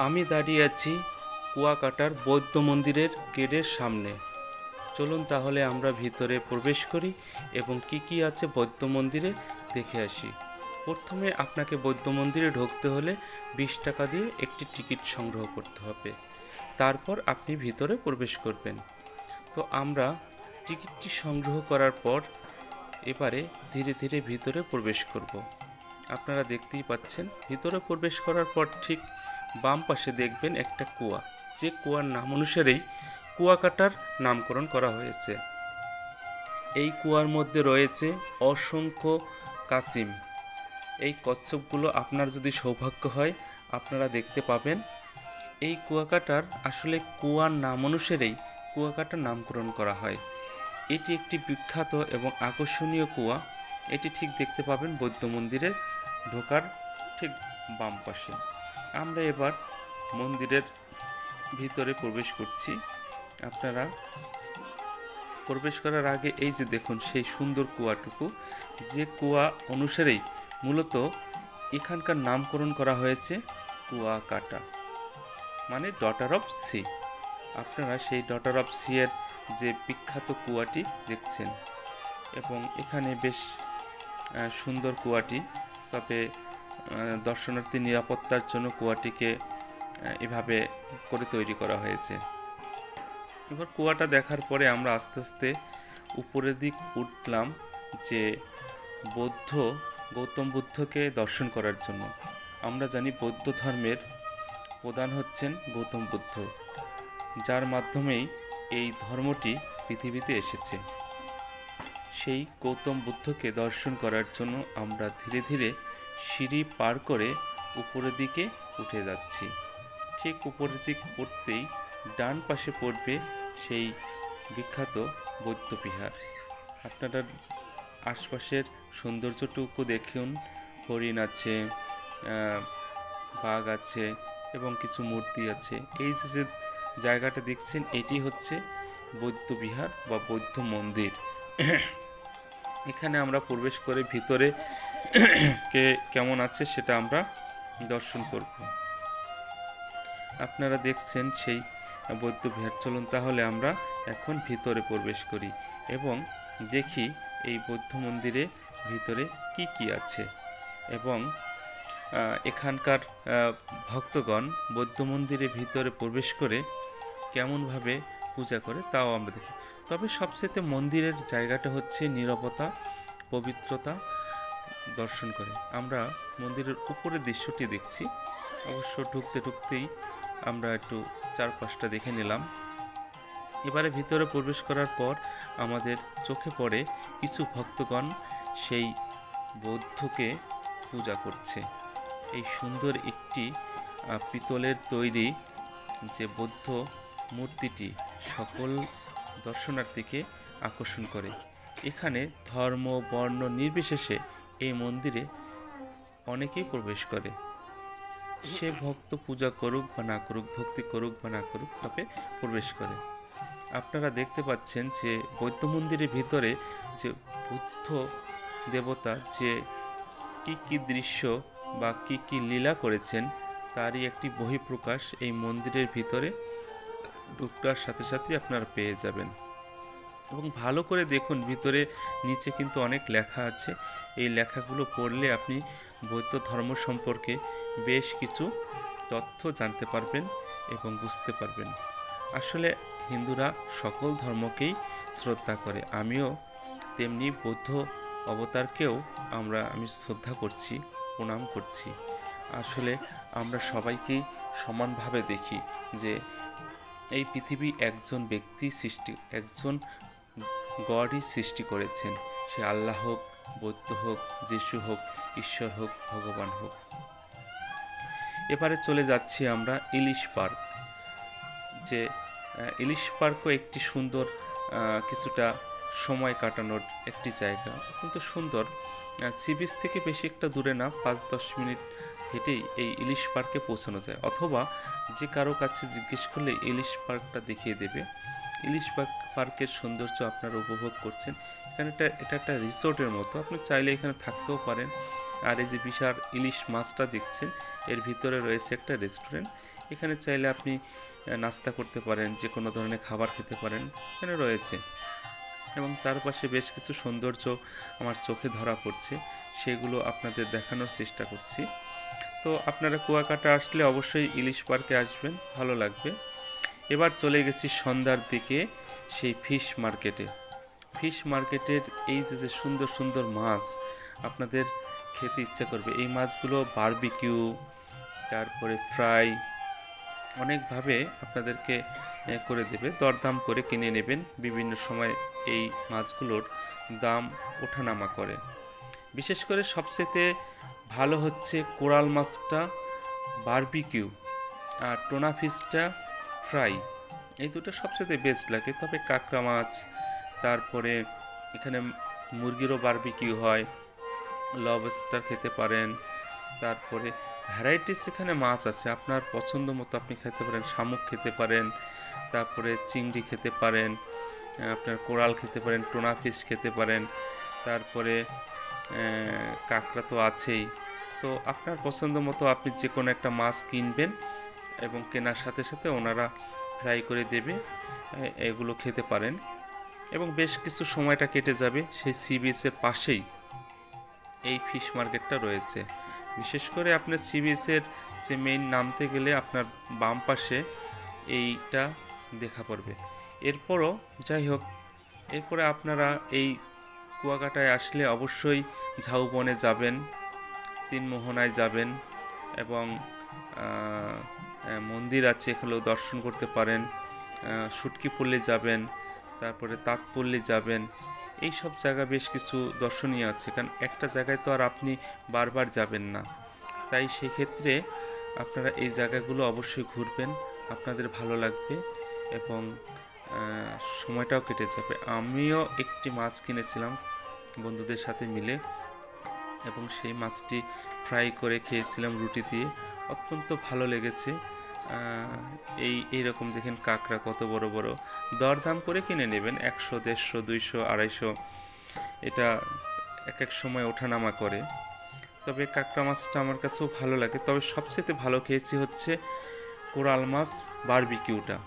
আমি দাঁড়িয়ে আছি কুয়াকাটার বৌদ্ধ মন্দিরের গেটের সামনে। চলুন তাহলে আমরা ভিতরে প্রবেশ করি এবং কি কি আছে বৌদ্ধ মন্দিরে দেখে আসি। প্রথমে আপনাকে বৌদ্ধ মন্দিরে ঢুকতে হলে 20 টাকা দিয়ে একটি টিকিট সংগ্রহ করতে হবে, তারপর আপনি ভিতরে প্রবেশ করবেন। তো আমরা টিকিটটি সংগ্রহ করার পর এবারে ধীরে ধীরে ভিতরে প্রবেশ করব। আপনারা দেখতেই পাচ্ছেন, ভিতরে প্রবেশ করার পর ঠিক বাম পাশে দেখবেন একটা কুয়া, যে কুয়ার নাম অনুসারেই কুয়াকাটার নামকরণ করা হয়েছে। এই কুয়ার মধ্যে রয়েছে অসংখ্য কাছিম। এই কচ্ছপগুলো আপনার যদি সৌভাগ্য হয় আপনারা দেখতে পাবেন। এই কুয়াকাটার আসলে কুয়ার নাম অনুসারেই কুয়াকাটার নামকরণ করা হয়। এটি একটি বিখ্যাত এবং আকর্ষণীয় কুয়া। এটি ঠিক দেখতে পাবেন বৌদ্ধ মন্দিরে ঢোকার ঠিক বাম পাশে। আমরা এবার মন্দিরের ভিতরে প্রবেশ করছি। আপনারা প্রবেশ করার আগে এই যে দেখুন সেই সুন্দর কুয়াটুকু, যে কুয়া অনুসারেই মূলত এখানকার নামকরণ করা হয়েছে কুয়াকাটা, মানে ডটার অফ সি। আপনারা সেই ডটার অফ সি এর যে বিখ্যাত কুয়াটি দেখছেন এবং এখানে বেশ সুন্দর কুয়াটি। তবে দর্শনার্থী নিরাপত্তার জন্য কুয়াটিকে এভাবে করে তৈরি করা হয়েছে। এবার কুয়াটা দেখার পরে আমরা আস্তে আস্তে উপরের দিক উঠলাম, যে গৌতম বুদ্ধকে দর্শন করার জন্য। আমরা জানি বৌদ্ধ ধর্মের প্রধান হচ্ছেন গৌতম বুদ্ধ, যার মাধ্যমেই এই ধর্মটি পৃথিবীতে এসেছে। সেই গৌতম বুদ্ধকে দর্শন করার জন্য আমরা ধীরে ধীরে সিঁড়ি পার করে উপরের দিকে উঠে যাচ্ছি। ঠিক উপরের দিক উঠতেই ডান পাশে পড়বে সেই বিখ্যাত বৌদ্ধ বিহার। আপনারা আশপাশের সৌন্দর্যটুকু দেখুন। হরিণ আছে, বাঘ আছে এবং কিছু মূর্তি আছে। এই যে জায়গাটা দেখছেন এটি হচ্ছে বৌদ্ধ বিহার বা বৌদ্ধ মন্দির। এখানে আমরা প্রবেশ করে ভিতরে কেমন আছে সেটা আমরা দর্শন করব। আপনারা দেখছেন সেই বৌদ্ধ বিহার। চলুন তাহলে আমরা এখন ভিতরে প্রবেশ করি এবং দেখি এই বৌদ্ধ মন্দিরে ভিতরে কি কি আছে এবং এখানকার ভক্তগণ বৌদ্ধ মন্দিরে ভিতরে প্রবেশ করে কেমনভাবে পূজা করে তাও আমরা দেখি। তবে সবচেয়ে মন্দিরের জায়গাটা হচ্ছে নীরবতা, পবিত্রতা দর্শন করে। আমরা মন্দিরের উপরের দৃশ্যটি দেখছি। অবশ্য ঢুকতে ঢুকতেই আমরা একটু চারপাশটা দেখে নিলাম। এবারে ভিতরে প্রবেশ করার পর আমাদের চোখে পড়ে কিছু ভক্তগণ সেই বৌদ্ধকে পূজা করছে। এই সুন্দর একটি পিতলের তৈরি যে বৌদ্ধ মূর্তিটি সকল দর্শনার্থীকে আকর্ষণ করে। এখানে ধর্ম বর্ণ নির্বিশেষে এই মন্দিরে অনেকেই প্রবেশ করে। সে ভক্ত পূজা করুক বা না করুক, ভক্তি করুক বা না করুক, তবে প্রবেশ করে। আপনারা দেখতে পাচ্ছেন যে বৌদ্ধ মন্দিরের ভিতরে যে বুদ্ধ দেবতা যে কি দৃশ্য বা কি লীলা করেছেন তারই একটি বহিঃপ্রকাশ এই মন্দিরের ভিতরে ঢুকটার সাথে সাথে আপনারা পেয়ে যাবেন। এবং ভালো করে দেখুন, ভিতরে নিচে কিন্তু অনেক লেখা আছে। এই লেখাগুলো পড়লে আপনি বৌদ্ধ ধর্ম সম্পর্কে বেশ কিছু তথ্য জানতে পারবেন এবং বুঝতে পারবেন। আসলে হিন্দুরা সকল ধর্মকেই শ্রদ্ধা করে। আমিও তেমনি বৌদ্ধ অবতারকেও আমি শ্রদ্ধা করছি, প্রণাম করছি। আসলে আমরা সবাইকেই সমানভাবে দেখি যে এই পৃথিবী একজন ব্যক্তি সৃষ্টি, একজন গডই সৃষ্টি করেছেন। সে আল্লাহ হোক, বৌদ্ধ হোক, যিশু হোক, ঈশ্বর হোক, ভগবান হোক। এবারে চলে যাচ্ছি আমরা ইলিশ পার্ক। যে ইলিশ পার্কও একটি সুন্দর কিছুটা সময় কাটানোর একটি জায়গা, অত্যন্ত সুন্দর। সি বিচ থেকে বেশি একটা দূরে না, 5-10 মিনিট হেঁটেই এই ইলিশ পার্কে পৌঁছানো যায়, অথবা যে কারো কাছে জিজ্ঞেস করলে ইলিশ পার্কটা দেখিয়ে দেবে। ইলিশ পার্কের সৌন্দর্য আপনারা উপভোগ করছেন। এটা একটা রিসোর্টের মতো, আপনি চাইলে এখানে থাকতেও পারেন। আর এই যে বিশাল ইলিশ মাছটা দেখছেন, এর ভিতরে রয়েছে একটা রেস্টুরেন্ট। এখানে চাইলে আপনি নাস্তা করতে পারেন, যে কোনো ধরনের খাবার খেতে পারেন, এখানে রয়েছে। এবং চারপাশে বেশ কিছু সৌন্দর্য আমার চোখে ধরা পড়ছে, সেগুলো আপনাদের দেখানোর চেষ্টা করছি। তো আপনারা কুয়াকাটা আসলে অবশ্যই ইলিশ পার্কে আসবেন, ভালো লাগবে। এবার চলে গেছি সন্ধ্যার দিকে সেই ফিশ মার্কেটে। ফিশ মার্কেটের এই যে সুন্দর সুন্দর মাছ আপনাদের খেতে ইচ্ছা করবে। এই মাছগুলো বারবিকিউ, তারপরে ফ্রাই, অনেকভাবে আপনাদেরকে করে দেবে। দরদাম করে কিনে নেবেন। বিভিন্ন সময় এই মাছগুলোর দাম ওঠানামা করে। বিশেষ করে সবচেয়ে ভালো হচ্ছে কোরাল মাছটা বারবিকিউ, আর টোনা ফিশটা ফ্রাই, এই দুটো সবচেয়ে বেস্ট লাগে। তবে কাঁকড়া মাছ, তারপরে এখানে মুরগিরও বারবিকিউ হয়, লবস্টার খেতে পারেন। তারপরে ভ্যারাইটিস এখানে মাছ আছে, আপনার পছন্দ মতো আপনি খেতে পারেন। শামুক খেতে পারেন, তারপরে চিংড়ি খেতে পারেন, আপনার কোরাল খেতে পারেন, টোনা ফিশ খেতে পারেন, তারপরে কাঁকড়া তো আছেই। তো আপনার পছন্দ মতো আপনি যে কোনো একটা মাছ কিনবেন এবং কেনার সাথে সাথে ওনারা ফ্রাই করে দেবে, এগুলো খেতে পারেন। এবং বেশ কিছু সময়টা কেটে যাবে। সেই সি বিচের পাশেই এই ফিশ মার্কেটটা রয়েছে। বিশেষ করে আপনার সি বিচের যে মেইন নামতে গেলে আপনার বাম পাশে এইটা দেখা পড়বে। এরপরও যাই হোক, এরপরে আপনারা এই কুয়াকাটায় আসলে অবশ্যই ঝাউবনে যাবেন, তিনমোহনায় যাবেন, এবং মন্দির আছে, এগুলো দর্শন করতে পারেন। সুটকিপল্লী যাবেন, তারপরে তাঁতপল্লী যাবেন। এই সব জায়গা বেশ কিছু দর্শনীয় আছে, কারণ একটা জায়গায় তো আর আপনি বারবার যাবেন না। তাই সেক্ষেত্রে আপনারা এই জায়গাগুলো অবশ্যই ঘুরবেন, আপনাদের ভালো লাগবে এবং সময়টাও কেটে যাবে। আমিও একটি মাছ কিনেছিলাম বন্ধুদের সাথে মিলে, এবং সেই মাছটি ফ্রাই করে খেয়েছিলাম রুটি দিয়ে, অত্যন্ত ভালো লেগেছে। এইরকম দেখেন কাঁকড়া কত বড় বড়, দরদাম করে কিনে নেবেন। 100, 150, 200, 250, এটা এক এক সময় ওঠানামা করে। তবে কাঁকড়া মাছটা আমার কাছেও ভালো লাগে। তবে সবচেয়ে ভালো খেয়েছি হচ্ছে কোরাল মাছ বারবিকিউটা,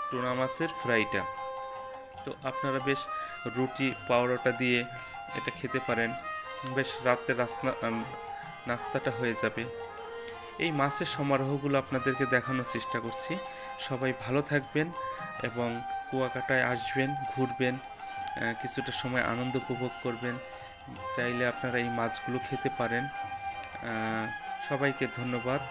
টুনা মাছের ফ্রাইটা। তো আপনারা বেশ রুটি পাউরোটা দিয়ে এটা খেতে পারেন, বেশ রাতের নাস্তাটা হয়ে যাবে। এই মাছের সমারোহগুলো আপনাদেরকে দেখানোর চেষ্টা করছি। সবাই ভালো থাকবেন এবং কুয়াকাটায় আসবেন, ঘুরবেন, কিছুটা সময় আনন্দ উপভোগ করবেন। চাইলে আপনারা এই মাছগুলো খেতে পারেন। সবাইকে ধন্যবাদ।